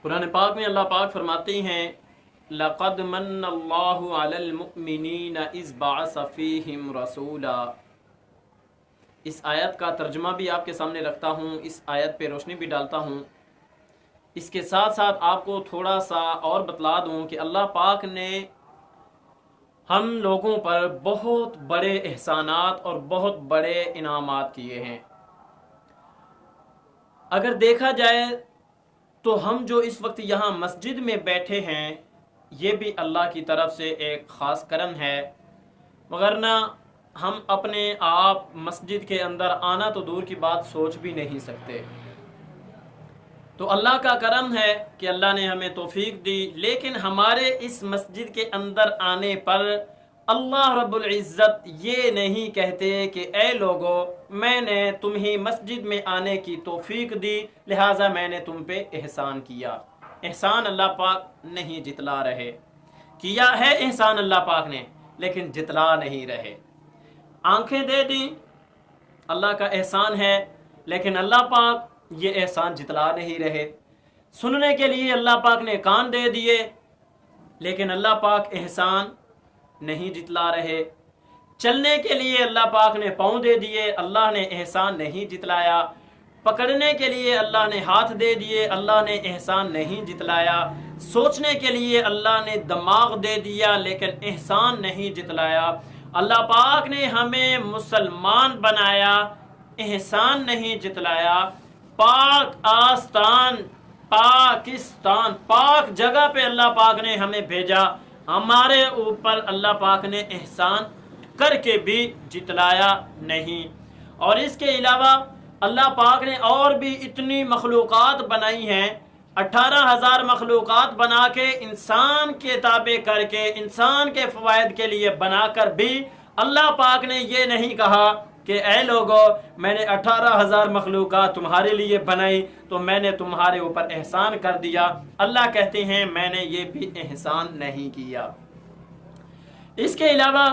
قرآن پاک میں اللہ پاک فرماتے ہیں لَقَدْ مَنَّ اللَّهُ عَلَى الْمُؤْمِنِينَ إِذْ بَعَثَ فِيهِمْ رَسُولًا۔ اس آیت کا ترجمہ بھی آپ کے سامنے رکھتا ہوں، اس آیت پہ روشنی بھی ڈالتا ہوں۔ اس کے ساتھ ساتھ آپ کو تھوڑا سا اور بتلا دوں کہ اللہ پاک نے ہم لوگوں پر بہت بڑے احسانات اور بہت بڑے انعامات کیے ہیں۔ اگر دیکھا جائے تو ہم جو اس وقت یہاں مسجد میں بیٹھے ہیں یہ بھی اللہ کی طرف سے ایک خاص کرم ہے، وگرنہ ہم اپنے آپ مسجد کے اندر آنا تو دور کی بات سوچ بھی نہیں سکتے۔ تو اللہ کا کرم ہے کہ اللہ نے ہمیں توفیق دی، لیکن ہمارے اس مسجد کے اندر آنے پر اللہ رب العزت یہ نہیں کہتے کہ اے لوگو میں نے تمہیں مسجد میں آنے کی توفیق دی لہٰذا میں نے تم پہ احسان کیا۔ احسان اللہ پاک نہیں جتلا رہے، کیا ہے احسان اللہ پاک نے لیکن جتلا نہیں رہے۔ آنکھیں دے دیں اللہ کا احسان ہے، لیکن اللہ پاک یہ احسان جتلا نہیں رہے۔ سننے کے لیے اللہ پاک نے کان دے دیے، لیکن اللہ پاک احسان نہیں جتلا رہے۔ چلنے کے لیے اللہ پاک نے پاؤں دے دیے، اللہ نے احسان نہیں جتلایا۔ پکڑنے کے لیے اللہ نے ہاتھ دے دیے، اللہ نے احسان نہیں جتلایا۔ سوچنے کے لیے اللہ نے دماغ دے دیا، لیکن احسان نہیں جتلایا۔ اللہ پاک نے ہمیں مسلمان بنایا، احسان نہیں جتلایا۔ پاک آستان، پاکستان، پاک جگہ پہ اللہ پاک نے ہمیں بھیجا، ہمارے اوپر اللہ پاک نے احسان کر کے بھی جتلایا نہیں۔ اور اس کے علاوہ اللہ پاک نے اور بھی اتنی مخلوقات بنائی ہیں، 18,000 مخلوقات بنا کے انسان کے تابع کر کے انسان کے فوائد کے لیے بنا کر بھی اللہ پاک نے یہ نہیں کہا کہ اے لوگو میں نے 18,000 مخلوقات تمہارے لیے بنائی تو میں نے تمہارے اوپر احسان کر دیا۔ اللہ کہتے ہیں میں نے یہ بھی احسان نہیں کیا۔ اس کے علاوہ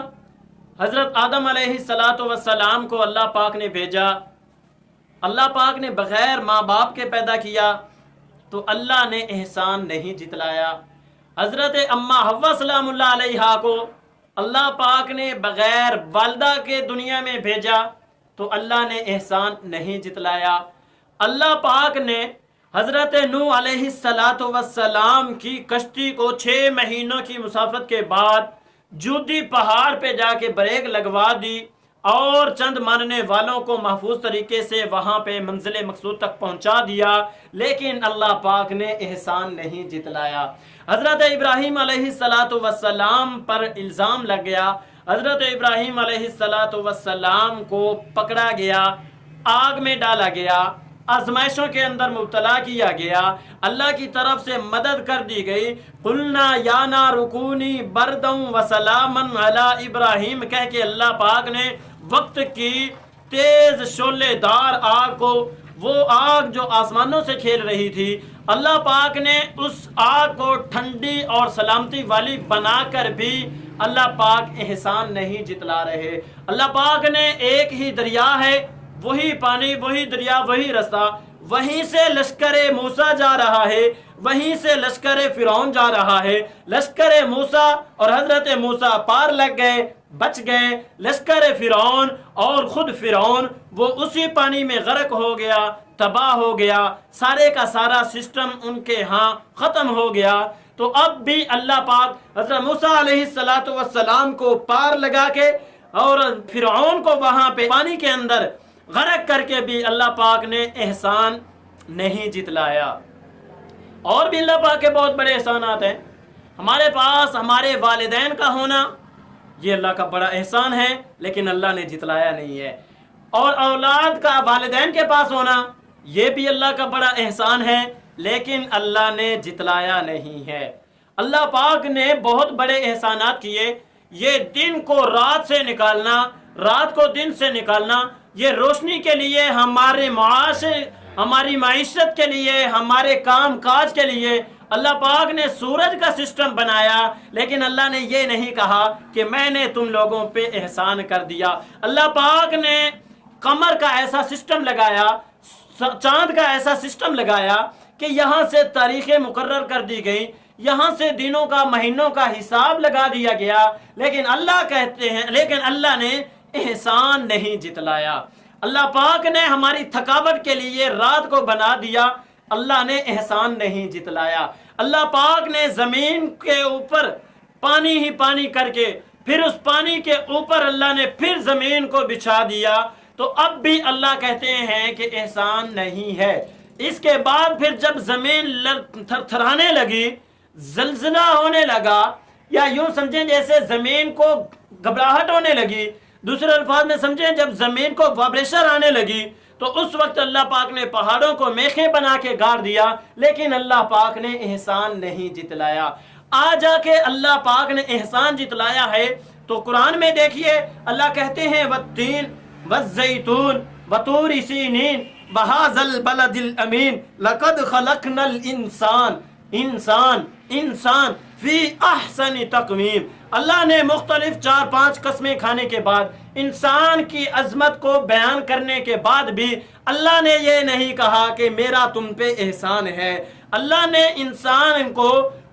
حضرت آدم علیہ السلام کو اللہ پاک نے بھیجا، اللہ پاک نے بغیر ماں باپ کے پیدا کیا تو اللہ نے احسان نہیں جتلایا۔ حضرت اماں حوا سلام اللہ علیہا کو اللہ پاک نے بغیر والدہ کے دنیا میں بھیجا تو اللہ نے احسان نہیں جتلایا۔ اللہ پاک نے حضرت نوح علیہ السلام کی کشتی کو 6 مہینوں کی مسافت کے بعد جودی پہاڑ پہ جا کے بریک لگوا دی اور چند ماننے والوں کو محفوظ طریقے سے وہاں پہ منزل مقصود تک پہنچا دیا، لیکن اللہ پاک نے احسان نہیں جتلایا۔ حضرت ابراہیم علیہ السلام پر الزام لگ گیا، حضرت ابراہیم علیہ السلام کو پکڑا گیا، آگ میں ڈالا گیا، آزمائشوں کے اندر مبتلا کیا گیا، اللہ کی طرف سے مدد کر دی گئی۔ قلنا یا نار کونی بردا وسلاما علی ابراہیم کہہ کے اللہ پاک نے وقت کی تیز شعلے دار آگ کو، وہ آگ جو آسمانوں سے کھیل رہی تھی، اللہ پاک نے اس آگ کو ٹھنڈی اور سلامتی والی بنا کر بھی اللہ پاک احسان نہیں جتلا رہے۔ اللہ پاک نے ایک ہی دریا ہے، وہی پانی، وہی دریا، وہی رستہ، وہیں سے لشکر موسیٰ جا رہا ہے، وہیں سے لشکر فرعون جا رہا ہے۔ لشکر موسیٰ اور حضرت موسیٰ پار لگ گئے، بچ گئے، لشکر فرعون اور خود فرعون وہ اسی پانی میں غرق ہو گیا، تباہ ہو گیا، سارے کا سارا سسٹم ان کے ہاں ختم ہو گیا۔ تو اب بھی اللہ پاک حضرت موسیٰ علیہ السلام کو پار لگا کے اور فرعون کو وہاں پہ پانی کے اندر غرق کر کے بھی اللہ پاک نے احسان نہیں جتلایا۔ اور بھی اللہ پاک کے بہت بڑے احسانات ہیں۔ ہمارے پاس ہمارے والدین کا ہونا یہ اللہ کا بڑا احسان ہے، لیکن اللہ نے جتلایا نہیں ہے۔ اور اولاد کا والدین کے پاس ہونا یہ بھی اللہ کا بڑا احسان ہے، لیکن اللہ نے جتلایا نہیں ہے۔ اللہ پاک نے بہت بڑے احسانات کیے۔ یہ دن کو رات سے نکالنا، رات کو دن سے نکالنا، یہ روشنی کے لیے، ہمارے معاشرے، ہماری معیشت کے لیے، ہمارے کام کاج کے لیے اللہ پاک نے سورج کا سسٹم بنایا، لیکن اللہ نے یہ نہیں کہا کہ میں نے تم لوگوں پہ احسان کر دیا۔ اللہ پاک نے قمر کا ایسا سسٹم لگایا، چاند کا ایسا سسٹم لگایا کہ یہاں سے تاریخیں مقرر کر دی گئی، یہاں سے دنوں کا مہینوں کا حساب لگا دیا گیا، لیکن اللہ کہتے ہیں، لیکن اللہ نے احسان نہیں جتلایا۔ اللہ پاک نے ہماری تھکاوٹ کے لیے رات کو بنا دیا، اللہ نے احسان نہیں جتلایا۔ اللہ پاک نے زمین کے اوپر پانی ہی پانی کر کے پھر اس پانی کے اوپر اللہ نے پھر زمین کو بچھا دیا، تو اب بھی اللہ کہتے ہیں کہ احسان نہیں ہے۔ اس کے بعد پھر جب زمین تھرتھرانے لگی، زلزلہ ہونے لگا، یا یوں سمجھیں جیسے زمین کو گھبراہٹ ہونے لگی، دوسرے الفاظ میں سمجھیں جب زمین کو وابریشر آنے لگی، تو اس وقت اللہ پاک نے پہاڑوں کو میخیں بنا کے گاڑ دیا، لیکن اللہ پاک نے احسان نہیں جتلایا۔ آج آ کے اللہ پاک نے احسان جتلایا ہے تو قرآن میں دیکھیے اللہ کہتے ہیں والتین والزیتون وطور سینین وہذا البلد الامین لقد خلقنا الانسان انسان فی احسن تقویم۔ اللہ نے مختلف 4-5 قسمیں کھانے کے بعد انسان کی عظمت کو بیان کرنے کے بعد بھی اللہ نے یہ نہیں کہا کہ میرا تم پہ احسان ہے۔ اللہ نے انسان کو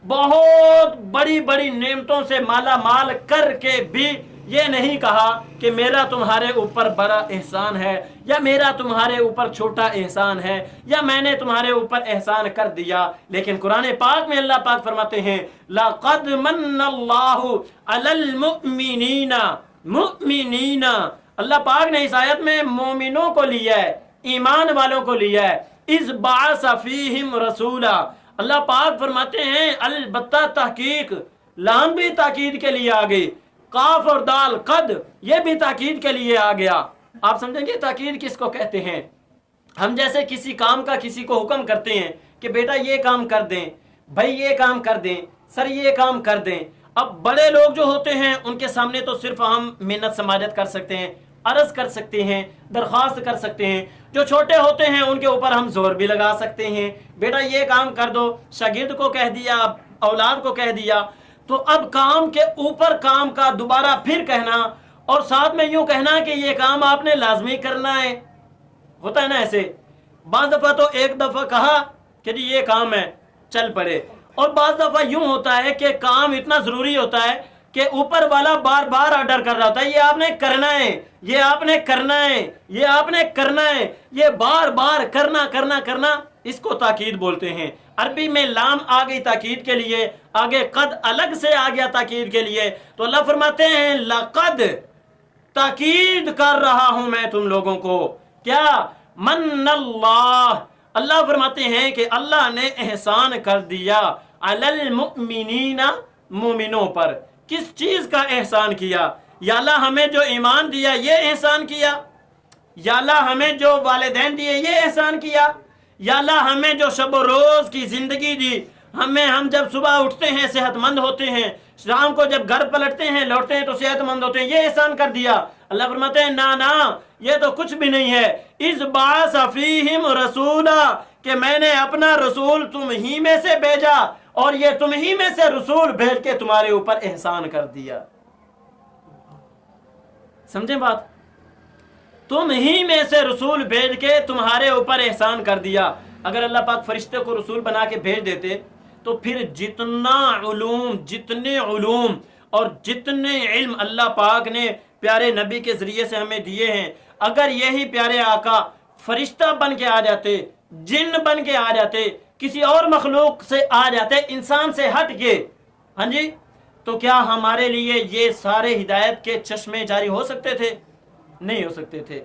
بہت بڑی بڑی نعمتوں سے مالا مال کر کے بھی یہ نہیں کہا کہ میرا تمہارے اوپر بڑا احسان ہے، یا میرا تمہارے اوپر چھوٹا احسان ہے، یا میں نے تمہارے اوپر احسان کر دیا۔ لیکن قرآن پاک میں اللہ پاک فرماتے ہیں لَقَدْ مَنَّ اللَّهُ عَلَى الْمُؤْمِنِينَ۔ اللہ پاک نے اس آیت میں مومنوں کو لیا ہے، ایمان والوں کو لیا ہے۔ اِذْ بَعَثَ فِيهِمْ رَسُولًا۔ اللہ پاک فرماتے ہیں البتہ تحقیق، لام بھی تاکید کے لیے آ گئی، قاف اور دال قد یہ بھی تاکید کے لیے آ گیا۔ آپ سمجھیں گے تاکید کس کو کہتے ہیں؟ ہم جیسے کسی کام کا کسی کو حکم کرتے ہیں کہ بیٹا یہ کام کر دیں، بھائی یہ کام کر دیں، سر یہ کام کر دیں۔ اب بڑے لوگ جو ہوتے ہیں ان کے سامنے تو صرف ہم منت سماجت کر سکتے ہیں، عرض کر سکتے ہیں، درخواست کر سکتے ہیں۔ جو چھوٹے ہوتے ہیں ان کے اوپر ہم زور بھی لگا سکتے ہیں، بیٹا یہ کام کر دو، شاگرد کو کہہ دیا، اولاد کو کہہ دیا۔ تو اب کام کے اوپر کام کا دوبارہ پھر کہنا، اور ساتھ میں یوں کہنا کہ یہ کام آپ نے لازمی کرنا ہے، ہوتا ہے نا ایسے۔ بعض دفعہ تو ایک دفعہ کہا کہ جی یہ کام ہے چل پڑے، اور بعض دفعہ یوں ہوتا ہے کہ کام اتنا ضروری ہوتا ہے کہ اوپر والا بار بار آرڈر کر رہا ہوتا ہے یہ آپ نے کرنا ہے، یہ آپ نے کرنا ہے، یہ آپ نے کرنا ہے، یہ بار بار کرنا کرنا کرنا، اس کو تاکید بولتے ہیں۔ عربی میں لام آ گئی تاکید کے لیے، آگے قد الگ سے آ گیا تاکید کے لیے، تو اللہ فرماتے ہیں لقد تاکید کر رہا ہوں میں تم لوگوں کو، کیا من اللہ فرماتے ہیں کہ اللہ نے احسان کر دیا علی المؤمنین، مومنوں پر۔ کس چیز کا احسان کیا؟ یا اللہ ہمیں جو ایمان دیا یہ احسان کیا، یا اللہ ہمیں جو والدین دیے یہ احسان کیا، یا اللہ ہمیں جو شب و روز کی زندگی دی، ہم جب صبح اٹھتے ہیں صحت مند ہوتے ہیں، شام کو جب گھر پلٹتے ہیں لوٹتے ہیں تو صحت مند ہوتے ہیں، یہ احسان کر دیا۔ اللہ فرماتے ہیں نا یہ تو کچھ بھی نہیں ہے۔ اذ بعث فیہم رسولا، کہ میں نے اپنا رسول تم ہی میں سے بھیجا، اور یہ تم ہی میں سے رسول بھیج کے تمہارے اوپر احسان کر دیا۔ سمجھیں بات؟ تم ہی میں سے رسول بھیج کے تمہارے اوپر احسان کر دیا۔ اگر اللہ پاک فرشتے کو رسول بنا کے بھیج دیتے تو پھر جتنے علوم اور جتنے علم اللہ پاک نے پیارے نبی کے ذریعے سے ہمیں دیے ہیں، اگر یہی پیارے آقا فرشتہ بن کے آ جاتے، جن بن کے آ جاتے، کسی اور مخلوق سے آ جاتے، انسان سے ہٹ کے، ہاں جی، تو کیا ہمارے لیے یہ سارے ہدایت کے چشمے جاری ہو سکتے تھے؟ نہیں ہو سکتے تھے۔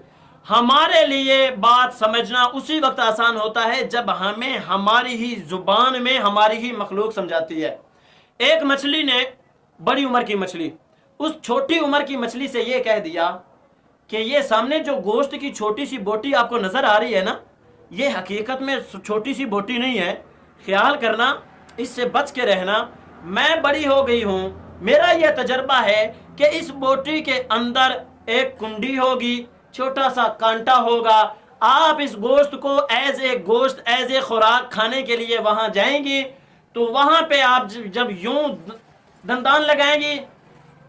ہمارے لیے بات سمجھنا اسی وقت آسان ہوتا ہے جب ہمیں ہماری ہی زبان میں ہماری ہی مخلوق سمجھاتی ہے۔ ایک مچھلی نے، بڑی عمر کی مچھلی، اس چھوٹی عمر کی مچھلی سے یہ کہہ دیا کہ یہ سامنے جو گوشت کی چھوٹی سی بوٹی آپ کو نظر آ رہی ہے نا، یہ حقیقت میں چھوٹی سی بوٹی نہیں ہے، خیال کرنا، اس سے بچ کے رہنا، میں بڑی ہو گئی ہوں، میرا یہ تجربہ ہے کہ اس بوٹی کے اندر ایک کنڈی ہوگی، چھوٹا سا کانٹا ہوگا، آپ اس گوشت کو ایز اے خوراک کھانے کے لیے وہاں جائیں گی تو وہاں پہ آپ جب یوں دندان لگائیں گی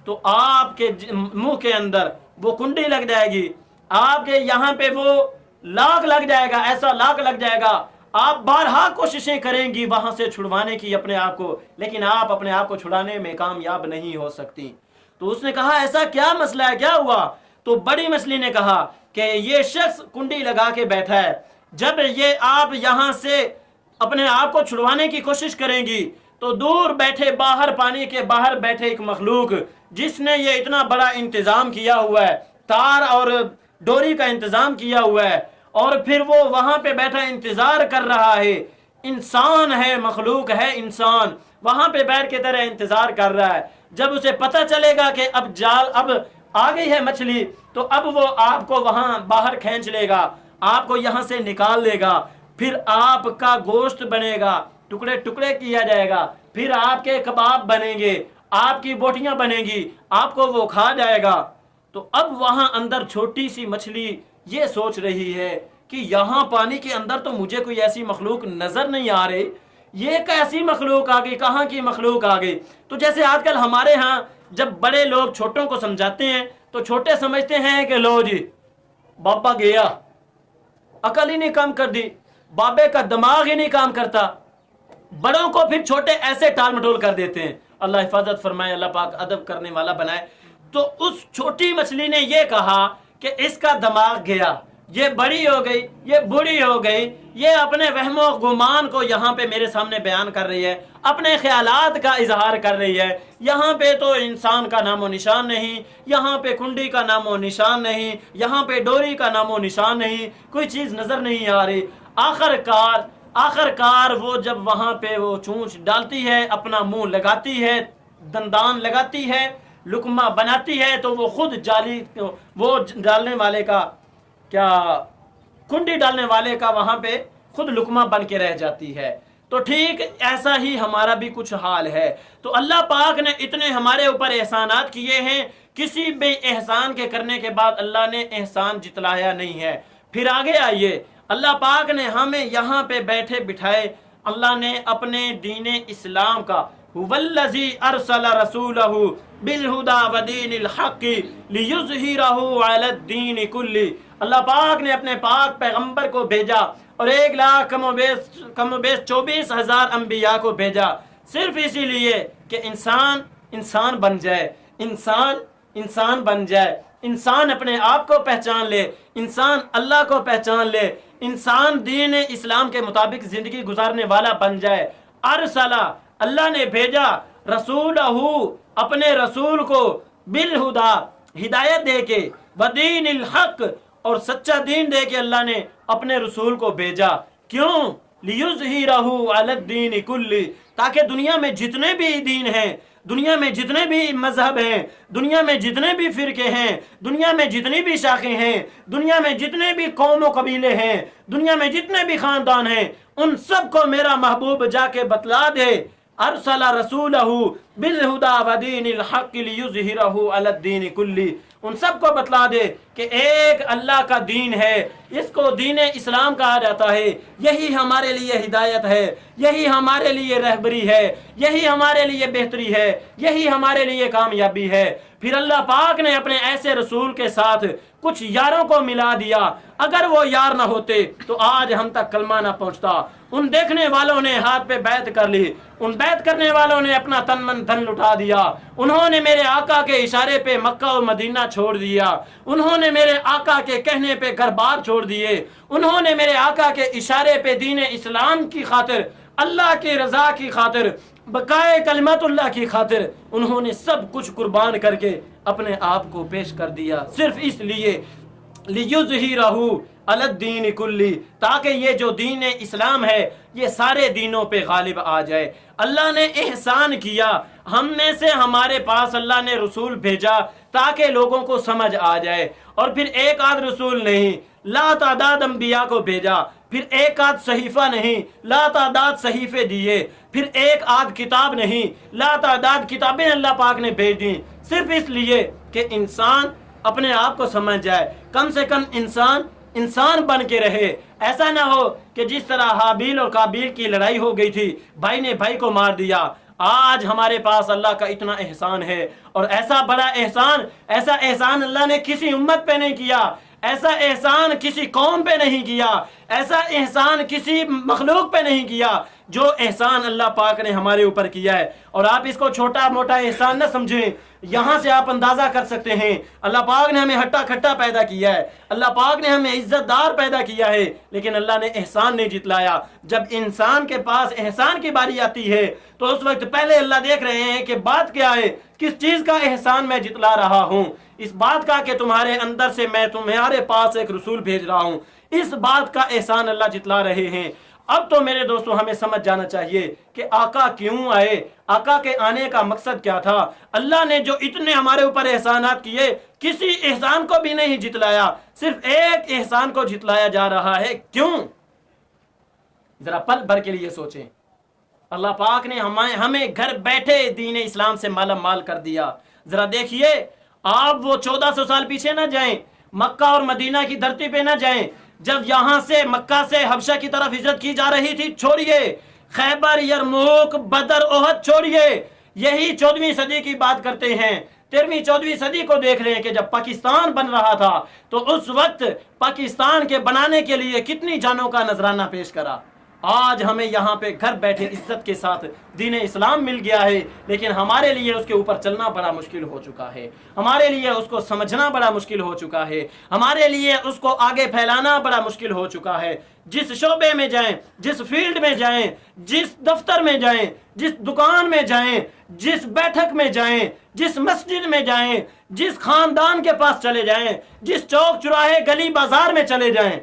تو آپ کے منہ کے اندر وہ کنڈی لگ جائے گی، آپ کے یہاں پہ وہ لاک لگ جائے گا، ایسا لاک لگ جائے گا، آپ بارہا کوششیں کریں گی وہاں سے چھڑوانے کی اپنے آپ کو، لیکن آپ اپنے آپ کو چھڑانے میں کامیاب نہیں ہو سکتی۔ تو اس نے کہا ایسا کیا مسئلہ ہے، کیا ہوا؟ تو بڑی مچھلی نے کہا کہ یہ شخص کنڈی لگا کے بیٹھا ہے، جب یہ آپ یہاں سے اپنے آپ کو چھڑوانے کی کوشش کریں گی تو دور بیٹھے، باہر پانی کے باہر بیٹھے ایک مخلوق جس نے یہ اتنا بڑا انتظام کیا ہوا ہے، تار اور ڈوری کا انتظام کیا ہوا ہے، اور پھر وہ وہاں پہ بیٹھا انتظار کر رہا ہے، انسان ہے، مخلوق ہے انسان، وہاں پہ بیٹھ کے طرح انتظار کر رہا ہے۔ جب اسے پتہ چلے گا کہ اب جال اب آ گئی ہے مچھلی، تو اب وہ آپ کو وہاں باہر کھینچ لے گا، آپ کو یہاں سے نکال لے گا، پھر آپ کا گوشت بنے گا، ٹکڑے ٹکڑے کیا جائے گا، پھر آپ کے کباب بنیں گے، آپ کی بوٹیاں بنیں گی، آپ کو وہ کھا جائے گا۔ تو اب وہاں اندر چھوٹی سی مچھلی یہ سوچ رہی ہے کہ یہاں پانی کے اندر تو مجھے کوئی ایسی مخلوق نظر نہیں آ رہی، یہ کیسی مخلوق آ گئی، کہاں کی مخلوق آ گئی؟ تو جیسے آج کل ہمارے ہاں جب بڑے لوگ چھوٹوں کو سمجھاتے ہیں تو چھوٹے سمجھتے ہیں کہ لو جی بابا گیا، عقل ہی نہیں کام کر دی، بابے کا دماغ ہی نہیں کام کرتا، بڑوں کو پھر چھوٹے ایسے ٹال مٹول کر دیتے ہیں۔ اللہ حفاظت فرمائے، اللہ پاک ادب کرنے والا بنائے۔ تو اس چھوٹی مچھلی نے یہ کہا کہ اس کا دماغ گیا، یہ بڑی ہو گئی، یہ بوڑھی ہو گئی، یہ اپنے وہم و گمان کو یہاں پہ میرے سامنے بیان کر رہی ہے، اپنے خیالات کا اظہار کر رہی ہے، یہاں پہ تو انسان کا نام و نشان نہیں، یہاں پہ کنڈی کا نام و نشان نہیں، یہاں پہ ڈوری کا نام و نشان نہیں، کوئی چیز نظر نہیں آ رہی۔ آخر کار وہ جب وہاں پہ وہ چونچ ڈالتی ہے، اپنا منہ لگاتی ہے، دندان لگاتی ہے، لقمہ بناتی ہے، تو وہ خود جالی، وہ ڈالنے والے کا کیا، کنڈی ڈالنے والے کا وہاں پہ خود لقمہ بن کے رہ جاتی ہے۔ تو ٹھیک ایسا ہی ہمارا بھی کچھ حال ہے۔ تو اللہ پاک نے اتنے ہمارے اوپر احسانات کیے ہیں، کسی بھی احسان کے کرنے کے بعد اللہ نے احسان جتلایا نہیں ہے۔ پھر آگے آئیے، اللہ پاک نے ہمیں یہاں پہ بیٹھے بٹھائے، اللہ نے اپنے دین اسلام کا هو الذی ارسل رسولہ بالہدی ودین الحق لیظہرہ علی الدین کلہ، اللہ پاک نے اپنے پاک پیغمبر کو بھیجا اور 1,00,000 کم و بیش 24,000 انبیاء کو بھیجا، صرف اسی لیے کہ انسان بن جائے، انسان بن جائے، انسان اپنے آپ کو پہچان لے، انسان اللہ کو پہچان لے، انسان دین اسلام کے مطابق زندگی گزارنے والا بن جائے۔ ارسلہ، اللہ نے بھیجا، رسولہ، اپنے رسول کو، بالہدا، ہدایت دے کے، ودین الحق، اور سچا دین دے کے اللہ نے اپنے رسول کو بھیجا۔ کیوں؟ لیظہرہ علی الدین کلہ، تاکہ دنیا میں جتنے بھی دین ہیں، دنیا میں جتنے بھی مذہب ہیں، دنیا میں جتنے بھی فرقے ہیں، دنیا میں جتنی بھی شاخیں ہیں، دنیا میں جتنے بھی قوم و قبیلے ہیں، دنیا میں جتنے بھی خاندان ہیں، ان سب کو میرا محبوب جا کے بتلا دے، ارسل رسولہ بالہدی ودین الحق لیظہرہ علی الدین کلہ، ان سب کو بتلا دے کہ ایک اللہ کا دین ہے، اس کو دین اسلام کہا جاتا ہے، یہی ہمارے لیے ہدایت ہے، یہی ہمارے لیے رہبری ہے، یہی ہمارے لیے بہتری ہے، یہی ہمارے لیے کامیابی ہے۔ پھر اللہ پاک نے اپنے ایسے رسول کے ساتھ کچھ یاروں کو ملا دیا، اگر وہ یار نہ ہوتے تو آج ہم تک کلمہ نہ پہنچتا۔ ان دیکھنے والوں نے ہاتھ پہ بیعت کر لی، ان بیعت کرنے والوں نے اپنا تن من دھن لٹا دیا، انہوں نے میرے آقا کے اشارے پہ مکہ و مدینہ چھوڑ دیا، انہوں نے میرے آقا کے کہنے پہ گھر بار چھوڑ دیے، انہوں نے میرے آقا کے اشارے پہ دین اسلام کی خاطر، اللہ کی رضا کی خاطر، بقائے کلمت اللہ کی خاطر انہوں نے سب کچھ قربان کر کے اپنے آپ کو پیش کر دیا، صرف اس لیے لیظہرہ علی الدین کلہ، تاکہ یہ جو دین اسلام ہے یہ سارے دینوں پہ غالب آ جائے۔ اللہ نے احسان کیا، ہم میں سے ہمارے پاس اللہ نے رسول بھیجا تاکہ لوگوں کو سمجھ آ جائے، اور پھر ایک آدھ رسول نہیں، لا تعداد انبیاء کو بھیجا، پھر ایک آدھ صحیفہ نہیں، لا تعداد صحیفے دیے، پھر ایک آدھ کتاب نہیں، لا تعداد کتابیں اللہ پاک نے بھیج دیں، صرف اس لیے کہ انسان اپنے آپ کو سمجھ جائے، کم سے کم انسان بن کے رہے۔ ایسا نہ ہو کہ جس طرح حابیل اور قابیل کی لڑائی ہو گئی تھی، بھائی نے بھائی کو مار دیا۔ آج ہمارے پاس اللہ کا اتنا احسان ہے، اور ایسا بڑا احسان، ایسا احسان اللہ نے کسی امت پہ نہیں کیا، ایسا احسان کسی قوم پہ نہیں کیا، ایسا احسان کسی مخلوق پہ نہیں کیا جو احسان اللہ پاک نے ہمارے اوپر کیا ہے. اور آپ اس کو چھوٹا موٹا احسان نہ سمجھیں. یہاں سے آپ اندازہ کر سکتے ہیں اللہ پاک نے ہمیں ہٹا کھٹا پیدا کیا ہے, اللہ پاک نے ہمیں عزت دار پیدا کیا ہے, لیکن اللہ نے احسان نہیں جتلایا. جب انسان کے پاس احسان کی باری آتی ہے تو اس وقت پہلے اللہ دیکھ رہے ہیں کہ بات کیا ہے, کس چیز کا احسان میں جتلا رہا ہوں. اس بات کا کہ تمہارے اندر سے میں تمہارے پاس ایک رسول بھیج رہا ہوں, اس بات کا احسان اللہ جتلا رہے ہیں. اب تو میرے دوستو ہمیں سمجھ جانا چاہیے کہ آقا کیوں آئے, آقا کے آنے کا مقصد کیا تھا. اللہ نے جو اتنے ہمارے اوپر احسانات کیے, کسی احسان کو بھی نہیں جتلایا, صرف ایک احسان کو جتلایا جا رہا ہے. کیوں؟ ذرا پل بھر کے لیے سوچیں. اللہ پاک نے ہمیں گھر بیٹھے دین اسلام سے مالا مال کر دیا. ذرا دیکھیے, آپ وہ 1400 سال پیچھے نہ جائیں, مکہ اور مدینہ کی دھرتی پہ نہ جائیں. جب یہاں سے مکہ سے حبشہ کی طرف ہجرت کی جا رہی تھی, چھوڑیے خیبر, یرموک, بدر, احد چھوڑیے, یہی 14ویں صدی کی بات کرتے ہیں. 13ویں 14ویں صدی کو دیکھ رہے ہیں کہ جب پاکستان بن رہا تھا تو اس وقت پاکستان کے بنانے کے لیے کتنی جانوں کا نذرانہ پیش کرا. آج ہمیں یہاں پہ گھر بیٹھے عزت کے ساتھ دین اسلام مل گیا ہے, لیکن ہمارے لیے اس کے اوپر چلنا بڑا مشکل ہو چکا ہے, ہمارے لیے اس کو سمجھنا بڑا مشکل ہو چکا ہے, ہمارے لیے اس کو آگے پھیلانا بڑا مشکل ہو چکا ہے. جس شعبے میں جائیں, جس فیلڈ میں جائیں, جس دفتر میں جائیں, جس دکان میں جائیں, جس بیٹھک میں جائیں, جس مسجد میں جائیں, جس خاندان کے پاس چلے جائیں, جس چوک چوراہے گلی بازار میں چلے جائیں,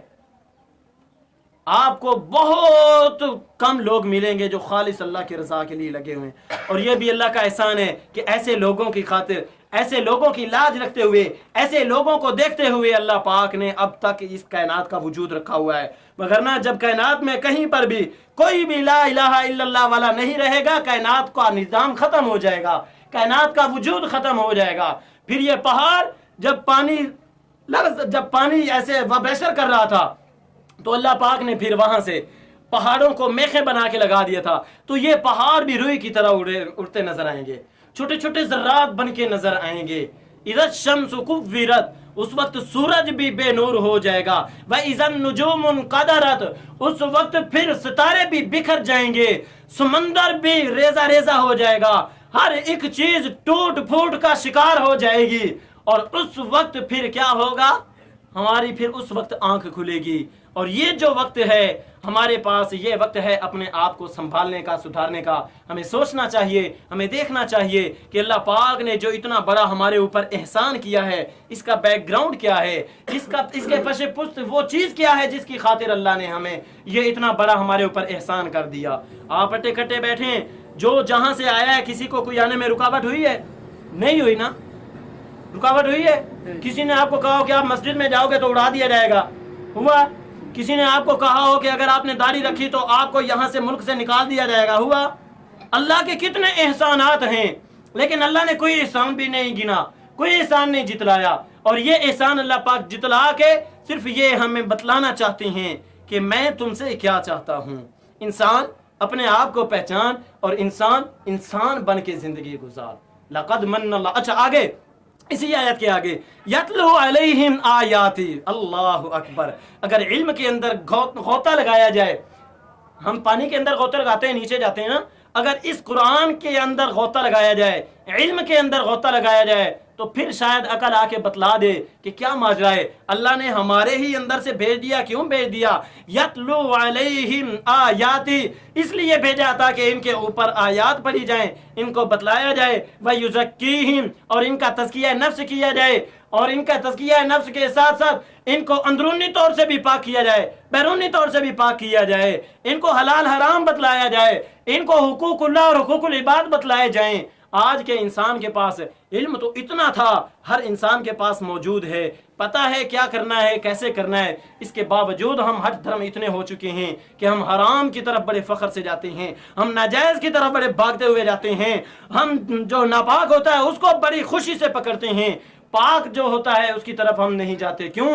آپ کو بہت کم لوگ ملیں گے جو خالص اللہ کی رضا کے لیے لگے ہوئے ہیں. اور یہ بھی اللہ کا احسان ہے کہ ایسے لوگوں کی خاطر, ایسے لوگوں کی لاج رکھتے ہوئے, ایسے لوگوں کو دیکھتے ہوئے اللہ پاک نے اب تک اس کائنات کا وجود رکھا ہوا ہے. وگرنہ جب کائنات میں کہیں پر بھی کوئی بھی لا الہ الا اللہ والا نہیں رہے گا, کائنات کا نظام ختم ہو جائے گا, کائنات کا وجود ختم ہو جائے گا. پھر یہ پہاڑ جب پانی ایسے وابریشر کر رہا تھا تو اللہ پاک نے پھر وہاں سے پہاڑوں کو میخیں بنا کے لگا دیا تھا, تو یہ پہاڑ بھی روئی کی طرح اڑتے نظر آئیں گے, چھوٹے چھوٹے ذرات بن کے نظر آئیں گے. اذا الشمس کورت, اس وقت سورج بھی بے نور ہو جائے گا. وَإِذَا النُّجُومُ انقَدَرَتْ, اس وقت پھر ستارے بھی بکھر جائیں گے, سمندر بھی ریزہ ریزہ ہو جائے گا, ہر ایک چیز ٹوٹ پھوٹ کا شکار ہو جائے گی. اور اس وقت پھر کیا ہوگا, ہماری پھر اس وقت آنکھ کھلے گی. اور یہ جو وقت ہے ہمارے پاس, یہ وقت ہے اپنے آپ کو سنبھالنے کا, سدھارنے کا. ہمیں سوچنا چاہیے, ہمیں دیکھنا چاہیے کہ اللہ پاک نے جو اتنا بڑا ہمارے اوپر احسان کیا ہے, اس کا بیک گراؤنڈ کیا ہے, اس کے پیش پشت وہ چیز کیا ہے جس کی خاطر اللہ نے ہمیں یہ اتنا بڑا ہمارے اوپر احسان کر دیا. آپ اٹے کٹے بیٹھیں, جو جہاں سے آیا ہے کسی کو کوئی آنے میں رکاوٹ ہوئی ہے؟ نہیں ہوئی نا, رکاوٹ ہوئی ہے؟ کسی نے آپ کو کہا ہو کہ آپ مسجد میں جاؤ گے تو اڑا دیا جائے گا؟ ہوا؟ کسی نے آپ کو کہا ہو کہ اگر آپ نے داڑھی رکھی تو آپ کو یہاں سے ملک سے نکال دیا جائے گا؟ ہوا؟ اللہ کے کتنے احسانات ہیں, لیکن اللہ نے کوئی احسان بھی نہیں گنا, کوئی احسان نہیں جتلایا. اور یہ احسان اللہ پاک جتلا کے صرف یہ ہمیں بتلانا چاہتے ہیں کہ میں تم سے کیا چاہتا ہوں. انسان اپنے آپ کو پہچان اور انسان بن کے زندگی گزار. لقد من اللہ. اچھا آگے اسی آیت کے آگے, یتلو علیہم آیاتی. اللہ اکبر. اگر علم کے اندر غوطہ لگایا جائے, ہم پانی کے اندر غوطہ لگاتے ہیں, نیچے جاتے ہیں نا, اگر اس قرآن کے اندر غوطہ لگایا جائے, علم کے اندر غوطہ لگایا جائے, تو پھر شاید عقل آ کے بتلا دے کہ کیا ماجرا ہے. اللہ نے ہمارے ہی اندر سے بھیج دیا. کیوں بھیج دیا؟ یتلو علیہم آیاتی, اس لیے بھیجا تھا کہ ان کے اوپر آیات پڑھی جائیں, ان کو بتلایا جائے. وَيُزَكِّيهِمْ, اور ان کا تزکیہ نفس کیا جائے, اور ان کا تزکیہ نفس کے ساتھ ساتھ ان کو اندرونی طور سے بھی پاک کیا جائے, بیرونی طور سے بھی پاک کیا جائے, ان کو حلال حرام بتلایا جائے, ان کو حقوق اللہ اور حقوق العباد بتلائے جائیں. آج کے انسان کے پاس علم تو اتنا تھا, ہر انسان کے پاس موجود ہے, پتہ ہے کیا کرنا ہے, کیسے کرنا ہے. اس کے باوجود ہم ہٹ دھرم اتنے ہو چکے ہیں کہ ہم حرام کی طرف بڑے فخر سے جاتے ہیں, ہم ناجائز کی طرف بڑے بھاگتے ہوئے جاتے ہیں, ہم جو ناپاک ہوتا ہے اس کو بڑی خوشی سے پکڑتے ہیں, پاک جو ہوتا ہے اس کی طرف ہم نہیں جاتے. کیوں؟